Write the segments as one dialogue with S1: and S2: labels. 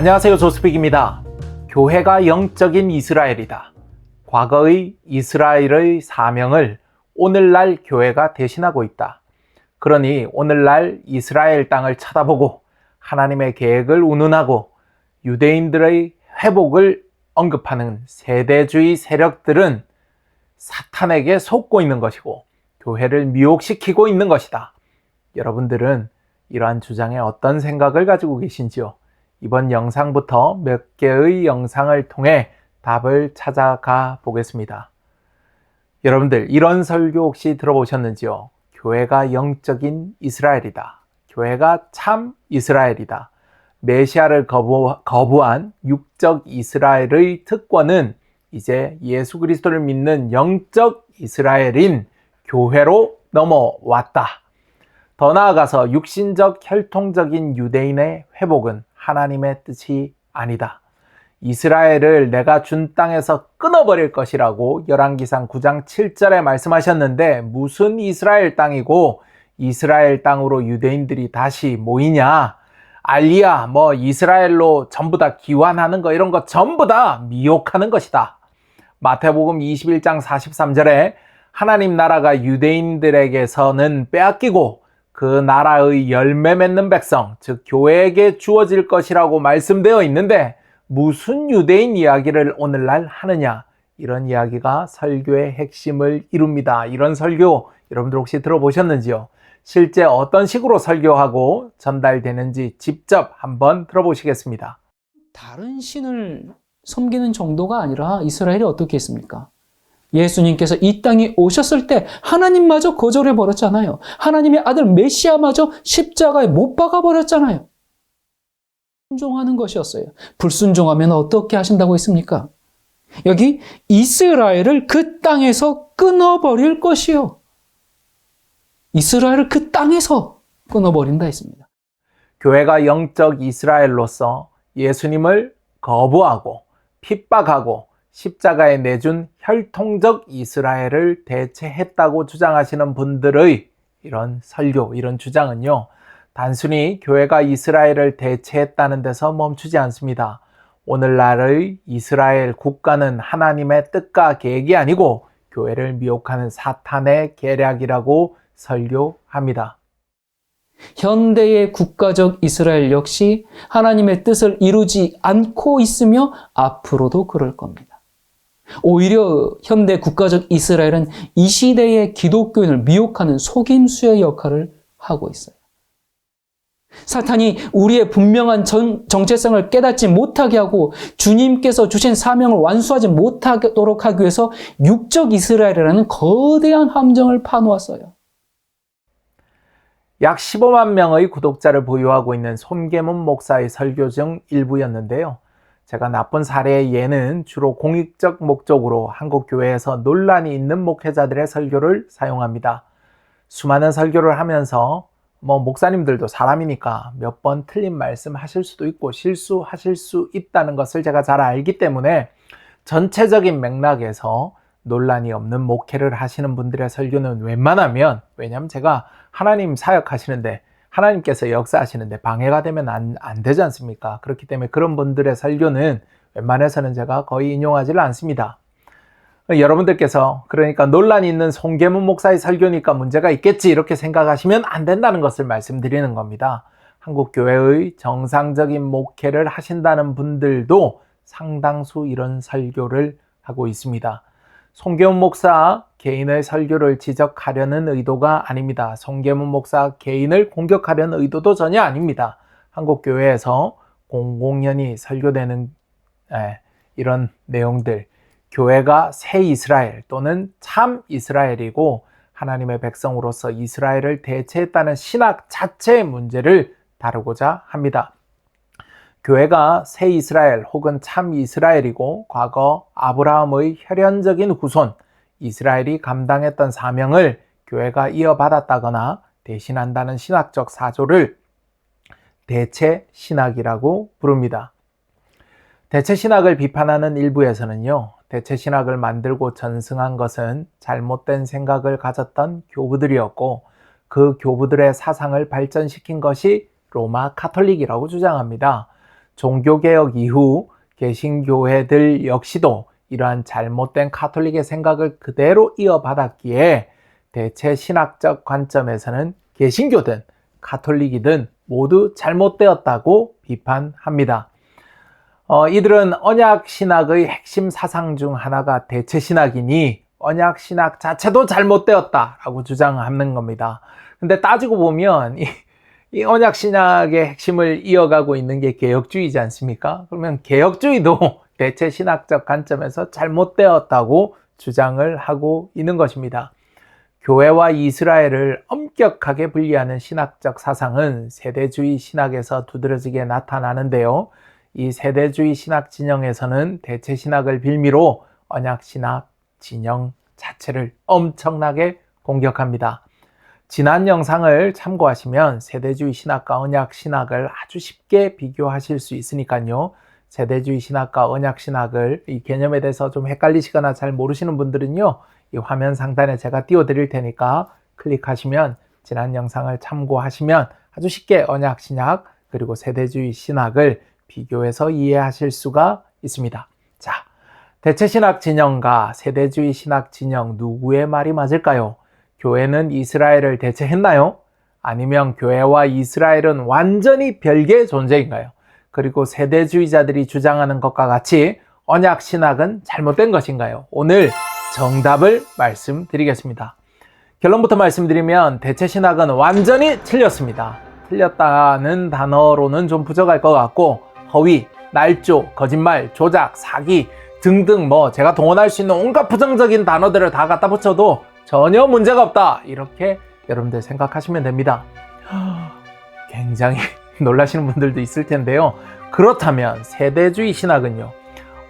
S1: 안녕하세요, 조스픽입니다. 교회가 영적인 이스라엘이다. 과거의 이스라엘의 사명을 오늘날 교회가 대신하고 있다. 그러니 오늘날 이스라엘 땅을 쳐다보고 하나님의 계획을 운운하고 유대인들의 회복을 언급하는 세대주의 세력들은 사탄에게 속고 있는 것이고 교회를 미혹시키고 있는 것이다. 여러분들은 이러한 주장에 어떤 생각을 가지고 계신지요? 이번 영상부터 몇 개의 영상을 통해 답을 찾아가 보겠습니다. 여러분들, 이런 설교 혹시 들어보셨는지요? 교회가 영적인 이스라엘이다. 교회가 참 이스라엘이다. 메시아를 거부한 육적 이스라엘의 특권은 이제 예수 그리스도를 믿는 영적 이스라엘인 교회로 넘어왔다. 더 나아가서 육신적 혈통적인 유대인의 회복은 하나님의 뜻이 아니다. 이스라엘을 내가 준 땅에서 끊어버릴 것이라고 열왕기상 9장 7절에 말씀하셨는데 무슨 이스라엘 땅이고 이스라엘 땅으로 유대인들이 다시 모이냐? 알리야, 이스라엘로 전부 다 기환하는 거 이런 거 전부 다 미혹하는 것이다. 마태복음 21장 43절에 하나님 나라가 유대인들에게서는 빼앗기고 그 나라의 열매 맺는 백성, 즉 교회에게 주어질 것이라고 말씀되어 있는데 무슨 유대인 이야기를 오늘날 하느냐? 이런 이야기가 설교의 핵심을 이룹니다. 이런 설교 여러분들 혹시 들어보셨는지요? 실제 어떤 식으로 설교하고 전달되는지 직접 한번 들어보시겠습니다.
S2: 다른 신을 섬기는 정도가 아니라 이스라엘이 어떻게 했습니까? 예수님께서 이 땅에 오셨을 때 하나님마저 거절해 버렸잖아요. 하나님의 아들 메시아마저 십자가에 못 박아 버렸잖아요. 순종하는 것이었어요. 불순종하면 어떻게 하신다고 했습니까? 여기 이스라엘을 그 땅에서 끊어버릴 것이요. 이스라엘을 그 땅에서 끊어버린다 했습니다.
S1: 교회가 영적 이스라엘로서 예수님을 거부하고 핍박하고 십자가에 내준 혈통적 이스라엘을 대체했다고 주장하시는 분들의 이런 설교, 이런 주장은요, 단순히 교회가 이스라엘을 대체했다는 데서 멈추지 않습니다. 오늘날의 이스라엘 국가는 하나님의 뜻과 계획이 아니고 교회를 미혹하는 사탄의 계략이라고 설교합니다.
S2: 현대의 국가적 이스라엘 역시 하나님의 뜻을 이루지 않고 있으며 앞으로도 그럴 겁니다. 오히려 현대 국가적 이스라엘은 이 시대의 기독교인을 미혹하는 속임수의 역할을 하고 있어요. 사탄이 우리의 분명한 정체성을 깨닫지 못하게 하고 주님께서 주신 사명을 완수하지 못하도록 하기 위해서 육적 이스라엘이라는 거대한 함정을 파놓았어요.
S1: 약 15만 명의 구독자를 보유하고 있는 손계문 목사의 설교 중 일부였는데요. 제가 나쁜 사례의 예는 주로 공익적 목적으로 한국 교회에서 논란이 있는 목회자들의 설교를 사용합니다. 수많은 설교를 하면서 목사님들도 사람이니까 몇 번 틀린 말씀 하실 수도 있고 실수하실 수 있다는 것을 제가 잘 알기 때문에 전체적인 맥락에서 논란이 없는 목회를 하시는 분들의 설교는 웬만하면, 왜냐하면 제가 하나님 사역하시는데 하나님께서 역사하시는데 방해가 되면 안 되지 않습니까? 그렇기 때문에 그런 분들의 설교는 웬만해서는 제가 거의 인용하지를 않습니다. 여러분들께서 그러니까 논란이 있는 손계문 목사의 설교니까 문제가 있겠지 이렇게 생각하시면 안 된다는 것을 말씀드리는 겁니다. 한국 교회의 정상적인 목회를 하신다는 분들도 상당수 이런 설교를 하고 있습니다. 손계문 목사 개인의 설교를 지적하려는 의도가 아닙니다. 손계문 목사 개인을 공격하려는 의도도 전혀 아닙니다. 한국 교회에서 공공연히 설교되는 이런 내용들, 교회가 새 이스라엘 또는 참 이스라엘이고 하나님의 백성으로서 이스라엘을 대체했다는 신학 자체의 문제를 다루고자 합니다. 교회가 새 이스라엘 혹은 참 이스라엘이고 과거 아브라함의 혈연적인 후손 이스라엘이 감당했던 사명을 교회가 이어받았다거나 대신한다는 신학적 사조를 대체 신학이라고 부릅니다. 대체 신학을 비판하는 일부에서는요, 대체 신학을 만들고 전승한 것은 잘못된 생각을 가졌던 교부들이었고 그 교부들의 사상을 발전시킨 것이 로마 카톨릭이라고 주장합니다. 종교개혁 이후 개신교회들 역시도 이러한 잘못된 카톨릭의 생각을 그대로 이어받았기에 대체 신학적 관점에서는 개신교든 카톨릭이든 모두 잘못되었다고 비판합니다. 이들은 언약신학의 핵심 사상 중 하나가 대체신학이니 언약신학 자체도 잘못되었다라고 주장하는 겁니다. 근데 따지고 보면 이 언약신학의 핵심을 이어가고 있는 게 개혁주의지 않습니까? 그러면 개혁주의도 대체신학적 관점에서 잘못되었다고 주장을 하고 있는 것입니다. 교회와 이스라엘을 엄격하게 분리하는 신학적 사상은 세대주의 신학에서 두드러지게 나타나는데요. 이 세대주의 신학 진영에서는 대체신학을 빌미로 언약신학 진영 자체를 엄청나게 공격합니다. 지난 영상을 참고하시면 세대주의 신학과 언약신학을 아주 쉽게 비교하실 수 있으니까요. 세대주의 신학과 언약신학을 이 개념에 대해서 좀 헷갈리시거나 잘 모르시는 분들은요. 이 화면 상단에 제가 띄워드릴 테니까 클릭하시면 지난 영상을 참고하시면 아주 쉽게 언약신학 그리고 세대주의 신학을 비교해서 이해하실 수가 있습니다. 자, 대체신학 진영과 세대주의 신학 진영 누구의 말이 맞을까요? 교회는 이스라엘을 대체했나요? 아니면 교회와 이스라엘은 완전히 별개의 존재인가요? 그리고 세대주의자들이 주장하는 것과 같이 언약신학은 잘못된 것인가요? 오늘 정답을 말씀드리겠습니다. 결론부터 말씀드리면 대체신학은 완전히 틀렸습니다. 틀렸다는 단어로는 좀 부족할 것 같고 허위, 날조, 거짓말, 조작, 사기 등등 제가 동원할 수 있는 온갖 부정적인 단어들을 다 갖다 붙여도 전혀 문제가 없다. 이렇게 여러분들 생각하시면 됩니다. 굉장히 놀라시는 분들도 있을 텐데요. 그렇다면 세대주의 신학은요.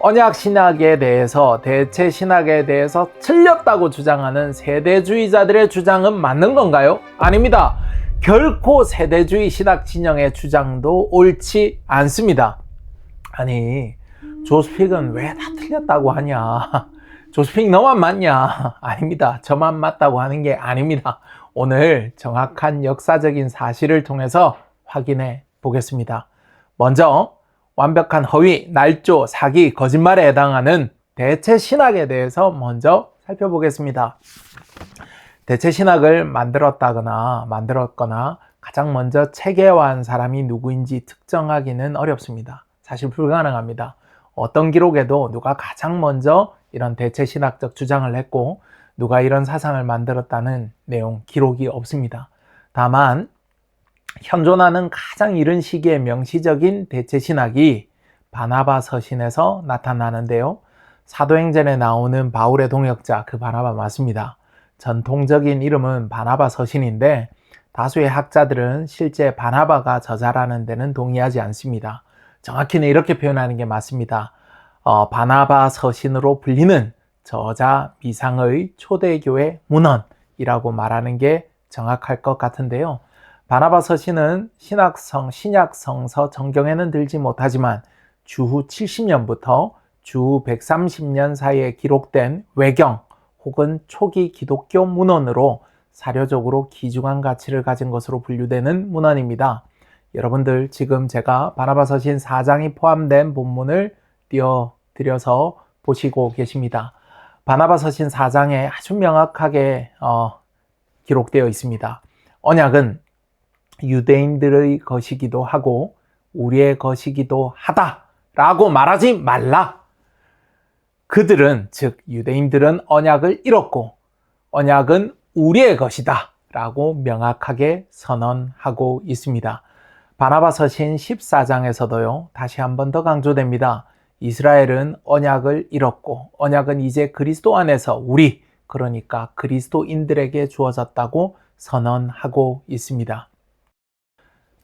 S1: 언약신학에 대해서 대체신학에 대해서 틀렸다고 주장하는 세대주의자들의 주장은 맞는 건가요? 아닙니다. 결코 세대주의 신학 진영의 주장도 옳지 않습니다. 아니 조스픽은 왜 다 틀렸다고 하냐? 조스픽 너만 맞냐? 아닙니다. 저만 맞다고 하는 게 아닙니다. 오늘 정확한 역사적인 사실을 통해서 확인해 보겠습니다. 먼저 완벽한 허위, 날조, 사기, 거짓말에 해당하는 대체신학에 대해서 먼저 살펴보겠습니다. 대체신학을 만들었거나 가장 먼저 체계화한 사람이 누구인지 특정하기는 어렵습니다. 사실 불가능합니다. 어떤 기록에도 누가 가장 먼저 이런 대체신학적 주장을 했고 누가 이런 사상을 만들었다는 내용 기록이 없습니다. 다만 현존하는 가장 이른 시기의 명시적인 대체신학이 바나바 서신에서 나타나는데요. 사도행전에 나오는 바울의 동역자 그 바나바 맞습니다. 전통적인 이름은 바나바 서신인데 다수의 학자들은 실제 바나바가 저자라는 데는 동의하지 않습니다. 정확히는 이렇게 표현하는 게 맞습니다. 바나바 서신으로 불리는 저자 미상의 초대교회 문헌이라고 말하는 게 정확할 것 같은데요. 바나바 서신은 신약성서 정경에는 들지 못하지만 주후 70년부터 주후 130년 사이에 기록된 외경 혹은 초기 기독교 문헌으로 사료적으로 귀중한 가치를 가진 것으로 분류되는 문헌입니다. 여러분들 지금 제가 바나바 서신 4장이 포함된 본문을 띄워드려서 보시고 계십니다. 바나바 서신 4장에 아주 명확하게 기록되어 있습니다. 언약은 유대인들의 것이기도 하고 우리의 것이기도 하다라고 말하지 말라. 그들은 즉 유대인들은 언약을 잃었고 언약은 우리의 것이다 라고 명확하게 선언하고 있습니다. 바나바 서신 14장에서도요 다시 한 번 더 강조됩니다. 이스라엘은 언약을 잃었고 언약은 이제 그리스도 안에서 우리 그러니까 그리스도인들에게 주어졌다고 선언하고 있습니다.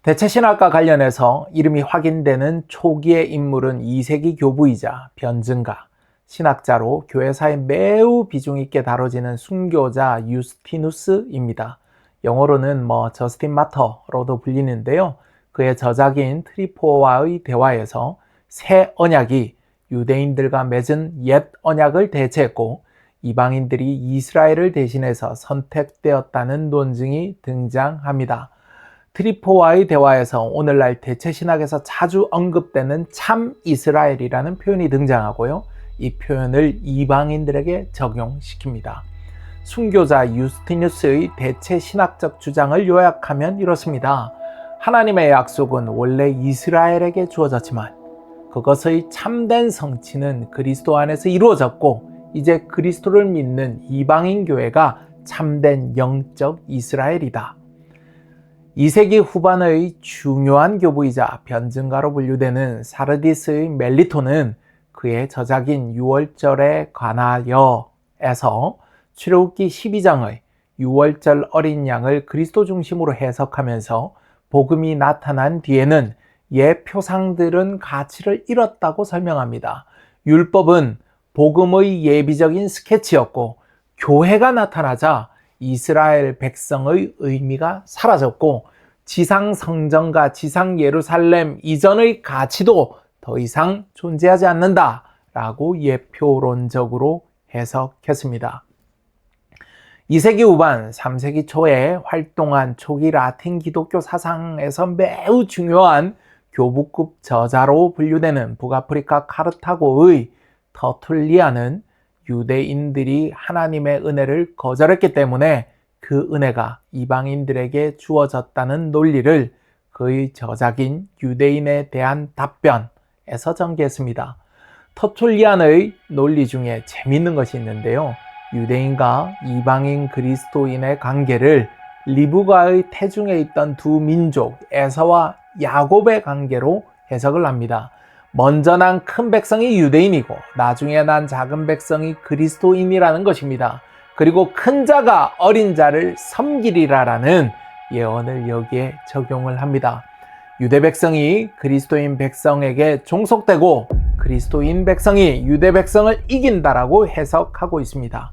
S1: 대체신학과 관련해서 이름이 확인되는 초기의 인물은 2세기 교부이자 변증가, 신학자로 교회사에 매우 비중 있게 다뤄지는 순교자 유스티누스입니다. 영어로는 저스틴 마터로도 불리는데요. 그의 저작인 트리포와의 대화에서 새 언약이 유대인들과 맺은 옛 언약을 대체했고 이방인들이 이스라엘을 대신해서 선택되었다는 논증이 등장합니다. 트리포와의 대화에서 오늘날 대체신학에서 자주 언급되는 참 이스라엘이라는 표현이 등장하고요. 이 표현을 이방인들에게 적용시킵니다. 순교자 유스티누스의 대체신학적 주장을 요약하면 이렇습니다. 하나님의 약속은 원래 이스라엘에게 주어졌지만 그것의 참된 성취는 그리스도 안에서 이루어졌고 이제 그리스도를 믿는 이방인 교회가 참된 영적 이스라엘이다. 2세기 후반의 중요한 교부이자 변증가로 분류되는 사르디스의 멜리토는 그의 저작인 6월절에 관하여에서 출애굽기 12장의 6월절 어린 양을 그리스도 중심으로 해석하면서 복음이 나타난 뒤에는 옛 표상들은 가치를 잃었다고 설명합니다. 율법은 복음의 예비적인 스케치였고 교회가 나타나자 이스라엘 백성의 의미가 사라졌고 지상 성전과 지상 예루살렘 이전의 가치도 더 이상 존재하지 않는다 라고 예표론적으로 해석했습니다. 2세기 후반, 3세기 초에 활동한 초기 라틴 기독교 사상에서 매우 중요한 교부급 저자로 분류되는 북아프리카 카르타고의 터툴리안은 유대인들이 하나님의 은혜를 거절했기 때문에 그 은혜가 이방인들에게 주어졌다는 논리를 그의 저작인 유대인에 대한 답변에서 전개했습니다. 터툴리안의 논리 중에 재미있는 것이 있는데요. 유대인과 이방인 그리스도인의 관계를 리브가의 태중에 있던 두 민족 에서와 야곱의 관계로 해석을 합니다. 먼저 난 큰 백성이 유대인이고 나중에 난 작은 백성이 그리스도인이라는 것입니다. 그리고 큰 자가 어린 자를 섬기리라라는 예언을 여기에 적용을 합니다. 유대 백성이 그리스도인 백성에게 종속되고 그리스도인 백성이 유대 백성을 이긴다라고 해석하고 있습니다.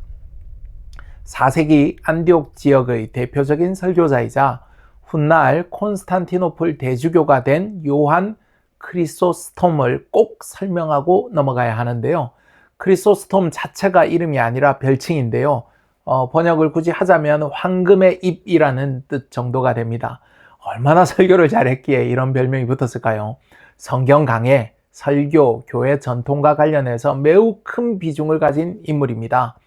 S1: 4세기 안디옥 지역의 대표적인 설교자이자 훗날 콘스탄티노플 대주교가 된 요한 크리소스톰을 꼭 설명하고 넘어가야 하는데요. 크리소스톰 자체가 이름이 아니라 별칭인데요. 번역을 굳이 하자면 황금의 입이라는 뜻 정도가 됩니다. 얼마나 설교를 잘했기에 이런 별명이 붙었을까요? 성경 강해, 설교, 교회 전통과 관련해서 매우 큰 비중을 가진 인물입니다.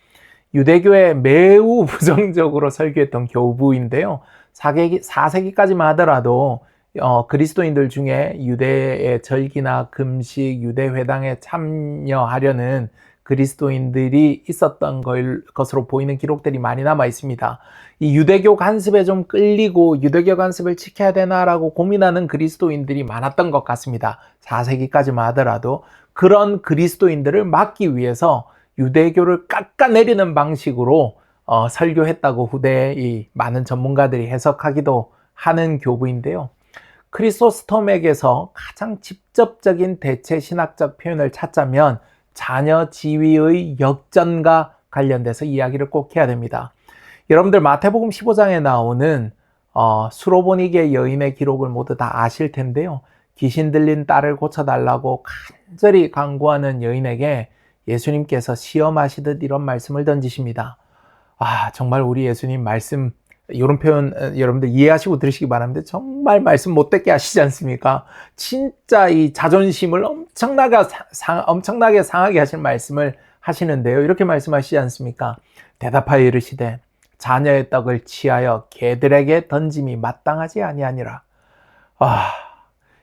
S1: 유대교에 매우 부정적으로 설교했던 교부인데요. 4세기까지만 하더라도 그리스도인들 중에 유대의 절기나 금식, 유대회당에 참여하려는 그리스도인들이 있었던 것으로 보이는 기록들이 많이 남아 있습니다. 이 유대교 간습에 좀 끌리고 유대교 간습을 지켜야 되나라고 고민하는 그리스도인들이 많았던 것 같습니다. 4세기까지만 하더라도 그런 그리스도인들을 막기 위해서 유대교를 깎아내리는 방식으로 설교했다고 후대의 많은 전문가들이 해석하기도 하는 교부인데요. 크리소스톰에게서 가장 직접적인 대체 신학적 표현을 찾자면 자녀 지위의 역전과 관련돼서 이야기를 꼭 해야 됩니다. 여러분들 마태복음 15장에 나오는 수로보니게 여인의 기록을 모두 다 아실 텐데요. 귀신 들린 딸을 고쳐달라고 간절히 간구하는 여인에게 예수님께서 시험하시듯 이런 말씀을 던지십니다. 정말 우리 예수님 말씀 이런 표현 여러분들 이해하시고 들으시기 바랍니다. 정말 말씀 못듣게 하시지 않습니까? 진짜 이 자존심을 엄청나게 상하게 하실 말씀을 하시는데요. 이렇게 말씀하시지 않습니까? 대답하여 이르시되 자녀의 떡을 취하여 개들에게 던짐이 마땅하지 아니하니라.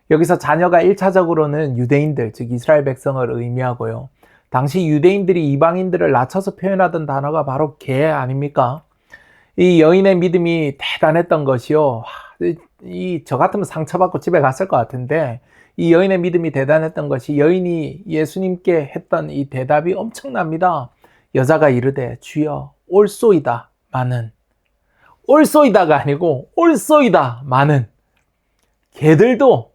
S1: 여기서 자녀가 1차적으로는 유대인들, 즉 이스라엘 백성을 의미하고요. 당시 유대인들이 이방인들을 낮춰서 표현하던 단어가 바로 개 아닙니까? 이 여인의 믿음이 대단했던 것이요. 저 같으면 상처받고 집에 갔을 것 같은데 이 여인의 믿음이 대단했던 것이 여인이 예수님께 했던 이 대답이 엄청납니다. 여자가 이르되 주여 올소이다 마는, 올소이다가 아니고 올소이다 마는, 개들도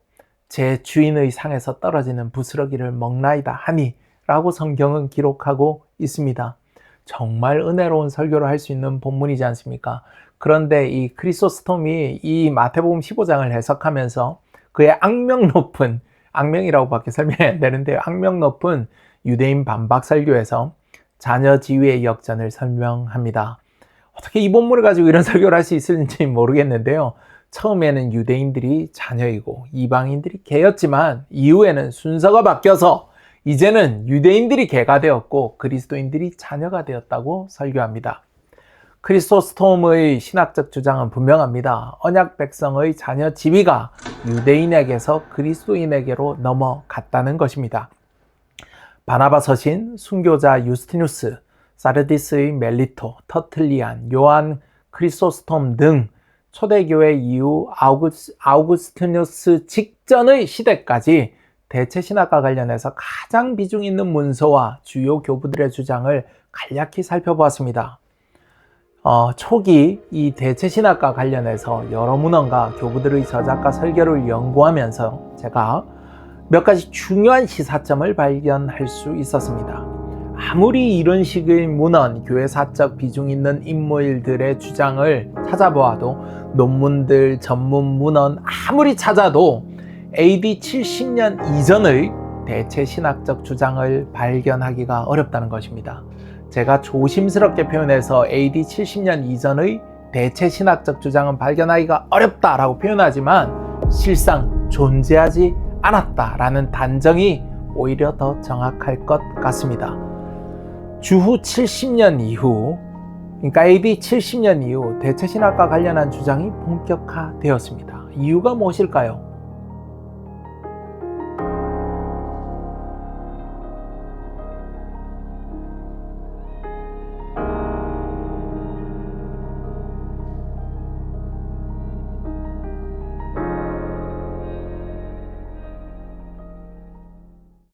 S1: 제 주인의 상에서 떨어지는 부스러기를 먹나이다 하니 라고 성경은 기록하고 있습니다. 정말 은혜로운 설교를 할 수 있는 본문이지 않습니까? 그런데 이 크리소스톰이 이 마태복음 15장을 해석하면서 그의 악명 높은, 악명이라고 밖에 설명이 안 되는데요. 악명 높은 유대인 반박 설교에서 자녀 지위의 역전을 설명합니다. 어떻게 이 본문을 가지고 이런 설교를 할 수 있을지 모르겠는데요. 처음에는 유대인들이 자녀이고 이방인들이 개였지만 이후에는 순서가 바뀌어서 이제는 유대인들이 개가 되었고 그리스도인들이 자녀가 되었다고 설교합니다. 크리소스톰의 신학적 주장은 분명합니다. 언약 백성의 자녀 지위가 유대인에게서 그리스도인에게로 넘어갔다는 것입니다. 바나바 서신, 순교자 유스티누스, 사르디스의 멜리토, 터틀리안, 요한 크리소스톰 등 초대교회 이후 아우구스티누스 직전의 시대까지 대체신학과 관련해서 가장 비중 있는 문서와 주요 교부들의 주장을 간략히 살펴보았습니다. 초기 이 대체신학과 관련해서 여러 문헌과 교부들의 저작과 설교를 연구하면서 제가 몇 가지 중요한 시사점을 발견할 수 있었습니다. 아무리 이런 식의 문헌, 교회사적 비중 있는 인물들의 주장을 찾아보아도 논문들, 전문 문헌 아무리 찾아도 AD 70년 이전의 대체신학적 주장을 발견하기가 어렵다는 것입니다. 제가 조심스럽게 표현해서 AD 70년 이전의 대체신학적 주장은 발견하기가 어렵다라고 표현하지만 실상 존재하지 않았다라는 단정이 오히려 더 정확할 것 같습니다. 주후 70년 이후, 그러니까 AD 70년 이후 대체신학과 관련한 주장이 본격화되었습니다. 이유가 무엇일까요?